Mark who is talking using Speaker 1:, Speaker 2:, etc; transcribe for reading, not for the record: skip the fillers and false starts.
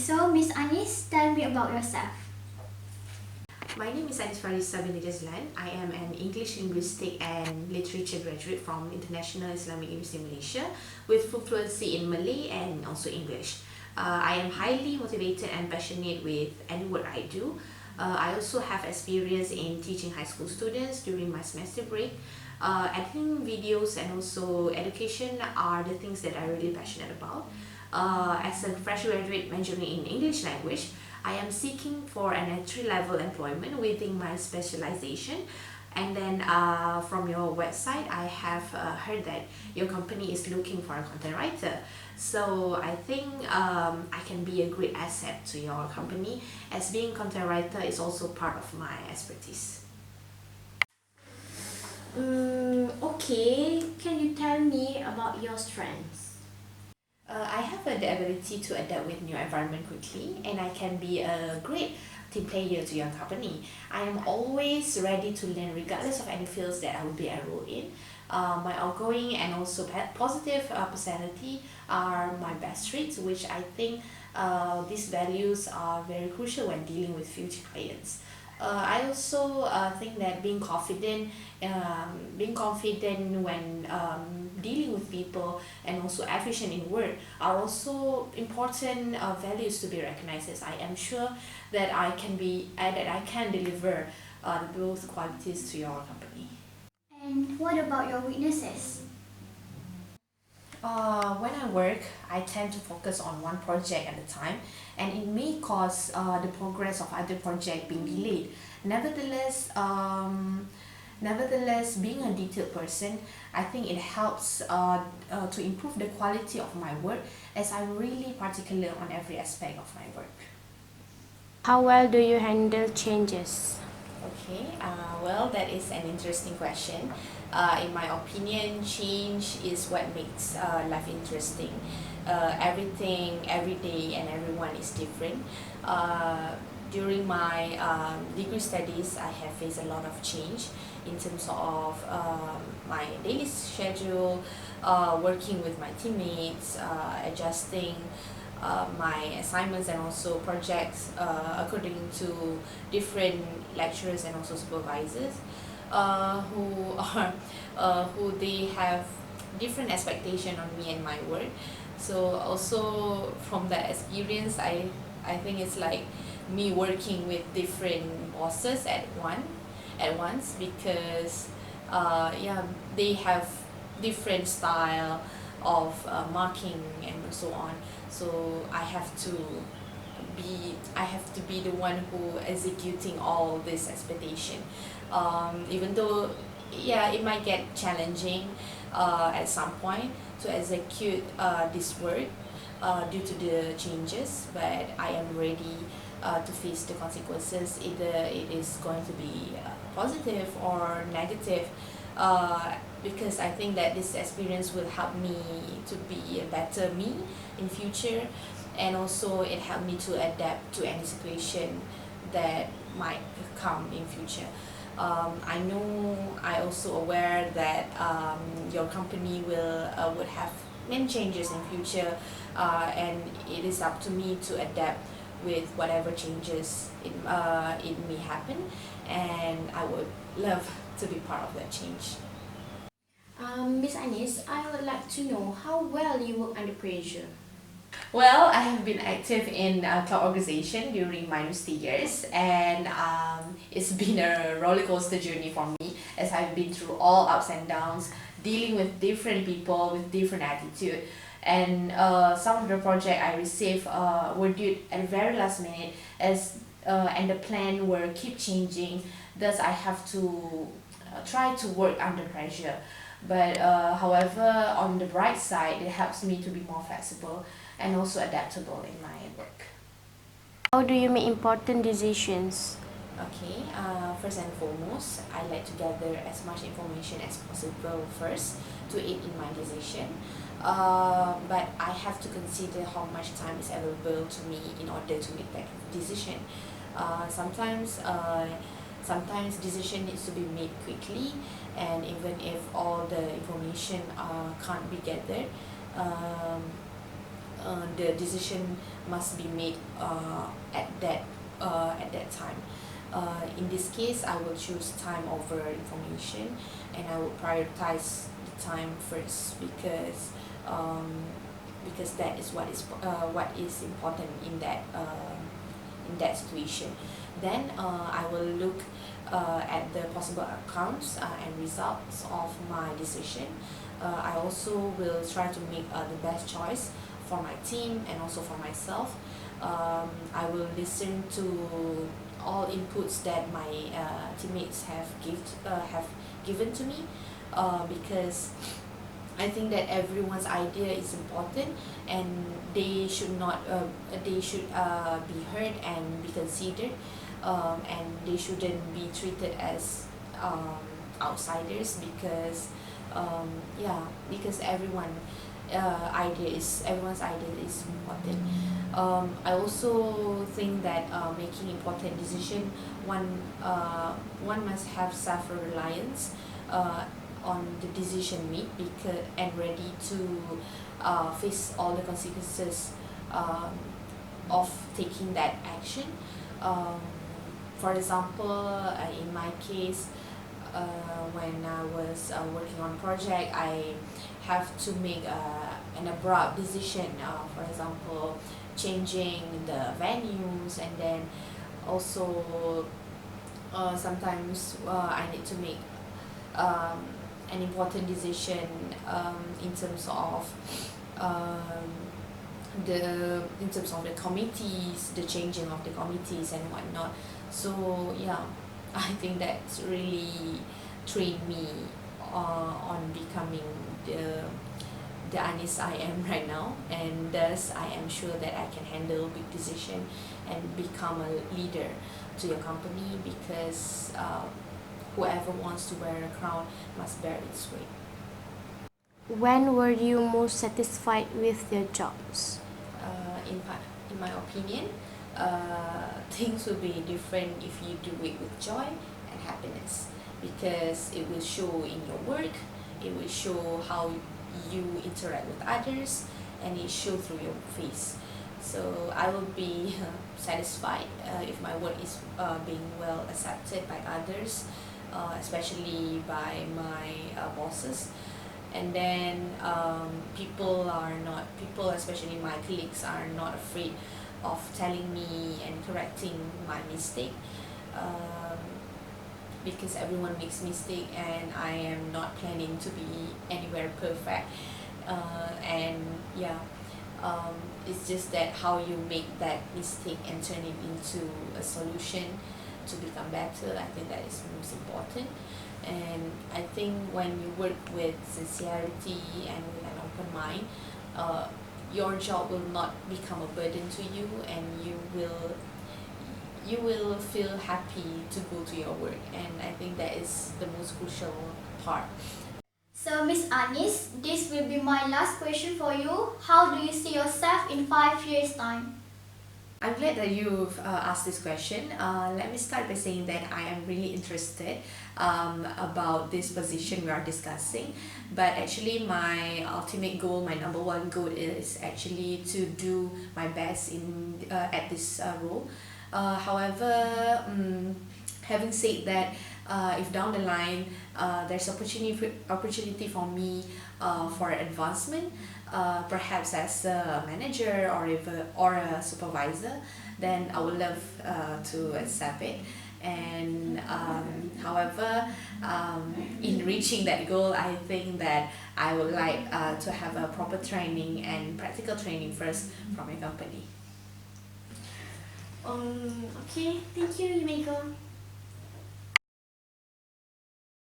Speaker 1: So, Miss Anis, tell me about yourself.
Speaker 2: My name is Farissa bin I am an English Linguistic and Literature graduate from International Islamic University Malaysia with full fluency in Malay and also English. I am highly motivated and passionate with any work I do. I also have experience in teaching high school students during my semester break. Editing videos and also education are the things that I'm really passionate about. As a fresh graduate majoring in English language, I am seeking for an entry-level employment within my specialization. And then from your website, I have heard that your company is looking for a content writer. So I think I can be a great asset to your company, as being content writer is also part of my expertise.
Speaker 1: Okay, can you tell me about your strengths?
Speaker 2: I have the ability to adapt with new environment quickly, and I can be a great team player to your company. I am always ready to learn regardless of any fields that I will be enrolled in. My outgoing and also positive personality are my best traits, which I think these values are very crucial when dealing with future clients. I also think that being confident when dealing with people and also efficient in work are also important values to be recognized. As I am sure that I can deliver those qualities to your company.
Speaker 1: And what about your weaknesses?
Speaker 2: When I work, I tend to focus on one project at a time, and it may cause the progress of other project being delayed. Nevertheless, being a detailed person, I think it helps to improve the quality of my work, as I'm really particular on every aspect of my work.
Speaker 3: How well do you handle changes?
Speaker 2: Okay, well, that is an interesting question. In my opinion, change is what makes life interesting. Everything, every day, and everyone is different. During my degree studies, I have faced a lot of change in terms of my daily schedule, working with my teammates, adjusting my assignments and also projects according to different lecturers and also supervisors who they have different expectation on me and my work. So also from that experience, I think it's like me working with different bosses at once, because yeah, they have different style of marking and so on. So I have to be the one who executing all this expectation. Even though, yeah, it might get challenging at some point to execute this work due to the changes, but I am ready to face the consequences, either it is going to be positive or negative, because I think that this experience will help me to be a better me in future, and also it helped me to adapt to any situation that might come in future. I know I also aware that your company would have many changes in future, and it is up to me to adapt with whatever changes it may happen, and I would love to be part of that change.
Speaker 1: Miss Anis, I would like to know how well you work under pressure.
Speaker 2: Well, I have been active in club organization during my university years, and it's been a roller coaster journey for me, as I've been through all ups and downs, dealing with different people with different attitude. And some of the project I received were due at the very last minute, and the plan will keep changing. Thus, I have to try to work under pressure. But however, on the bright side, it helps me to be more flexible and also adaptable in my work.
Speaker 3: How do you make important decisions?
Speaker 2: Okay, first and foremost, I like to gather as much information as possible first to aid in my decision. But I have to consider how much time is available to me in order to make that decision. Sometimes decision needs to be made quickly, and even if all the information can't be gathered, the decision must be made at that time. In this case, I will choose time over information, and I will prioritize the time first because that is what is important in that situation. Then I will look at the possible outcomes and results of my decision. I also will try to make the best choice for my team and also for myself. I will listen to all inputs that my teammates have given to me, because I think that everyone's idea is important, and they should be heard and be considered, and they shouldn't be treated as outsiders, because because everyone's idea is important. I also think that making important decision, one must have self-reliance on the decision made, and ready to face all the consequences of taking that action. Um, for example, in my case, when I was working on project, I have to make an abrupt decision. For example, changing the venues, and then also sometimes I need to make an important decision in terms of the committees, the changing of the committees and whatnot. So yeah, I think that's really trained me on becoming the Anis I am right now, and thus I am sure that I can handle big decision and become a leader to your company, because whoever wants to wear a crown must bear its weight.
Speaker 3: When were you most satisfied with your jobs?
Speaker 2: In my opinion, things will be different if you do it with joy and happiness, because it will show in your work, it will show how you interact with others, and it shows through your face. So I will be satisfied if my work is being well accepted by others, especially by my bosses. And then people, especially my colleagues, are not afraid of telling me and correcting my mistake, because everyone makes mistake, and I am not planning to be anywhere perfect. And yeah, it's just that how you make that mistake and turn it into a solution to become better. I think that is most important. And I think when you work with sincerity and with an open mind, your job will not become a burden to you, and you will feel happy to go to your work. And I think that is the most crucial part.
Speaker 1: So, Miss Anis, this will be my last question for you. How do you see yourself in 5 years' time?
Speaker 2: I'm glad that you've asked this question. Let me start by saying that I am really interested about this position we are discussing. But actually, my ultimate goal, my number one goal, is actually to do my best at this role. However, having said that, if down the line there's opportunity for me for advancement, perhaps as a manager or a supervisor, then I would love to accept it. And however, in reaching that goal, I think that I would like to have a proper training and practical training first from my company.
Speaker 1: Okay, thank you, you may go.